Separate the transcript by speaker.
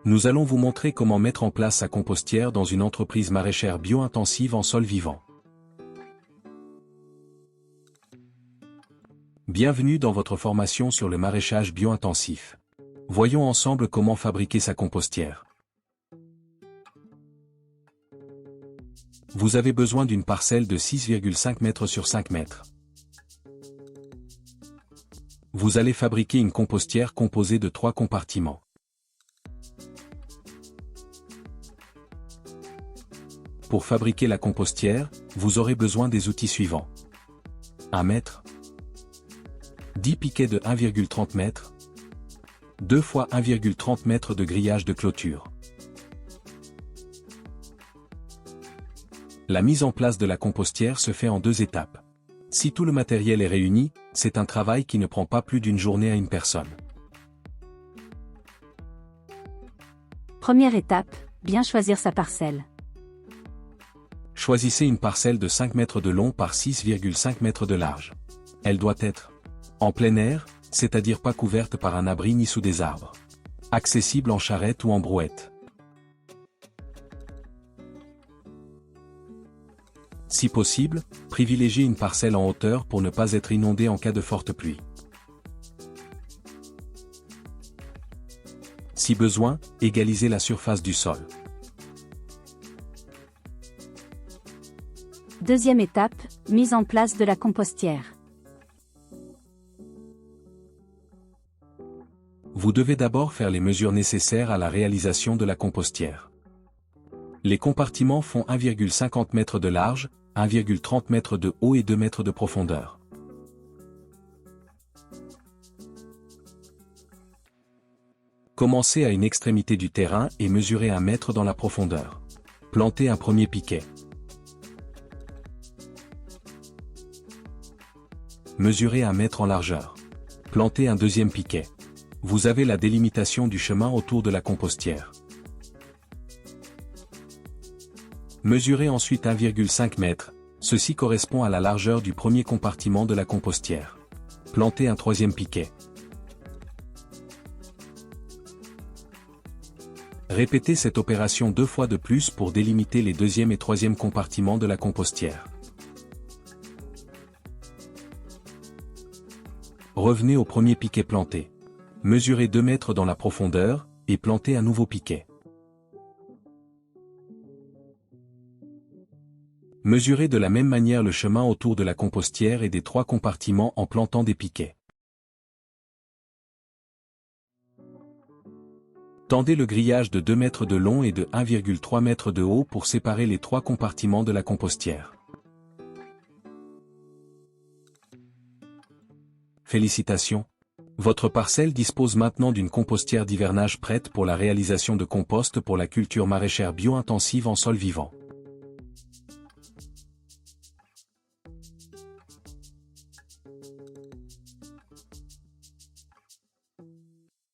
Speaker 1: Nous allons vous montrer comment mettre en place sa compostière dans une entreprise maraîchère bio-intensive en sol vivant. Bienvenue dans votre formation sur le maraîchage bio-intensif. Voyons ensemble comment fabriquer sa compostière. Vous avez besoin d'une parcelle de 6,5 mètres sur 5 mètres. Vous allez fabriquer une compostière composée de 3 compartiments. Pour fabriquer la compostière, vous aurez besoin des outils suivants. 1 mètre, 10 piquets de 1,30 m, 2 x 1,30 m de grillage de clôture. La mise en place de la compostière se fait en 2 étapes. Si tout le matériel est réuni, c'est un travail qui ne prend pas plus d'une journée à une personne.
Speaker 2: Première étape, bien choisir sa parcelle.
Speaker 1: Choisissez une parcelle de 5 mètres de long par 6,5 mètres de large. Elle doit être en plein air, c'est-à-dire pas couverte par un abri ni sous des arbres. Accessible en charrette ou en brouette. Si possible, privilégiez une parcelle en hauteur pour ne pas être inondée en cas de forte pluie. Si besoin, égalisez la surface du sol.
Speaker 2: Deuxième étape, mise en place de la compostière.
Speaker 1: Vous devez d'abord faire les mesures nécessaires à la réalisation de la compostière. Les compartiments font 1,50 m de large, 1,30 m de haut et 2 m de profondeur. Commencez à une extrémité du terrain et mesurez 1 mètre dans la profondeur. Plantez un premier piquet. Mesurez 1 mètre en largeur. Plantez un deuxième piquet. Vous avez la délimitation du chemin autour de la compostière. Mesurez ensuite 1,5 m, ceci correspond à la largeur du premier compartiment de la compostière. Plantez un troisième piquet. Répétez cette opération 2 fois de plus pour délimiter les deuxième et troisième compartiments de la compostière. Revenez au premier piquet planté. Mesurez 2 mètres dans la profondeur, et plantez un nouveau piquet. Mesurez de la même manière le chemin autour de la compostière et des 3 compartiments en plantant des piquets. Tendez le grillage de 2 mètres de long et de 1,3 m de haut pour séparer les 3 compartiments de la compostière. Félicitations! Votre parcelle dispose maintenant d'une compostière d'hivernage prête pour la réalisation de compost pour la culture maraîchère bio-intensive en sol vivant.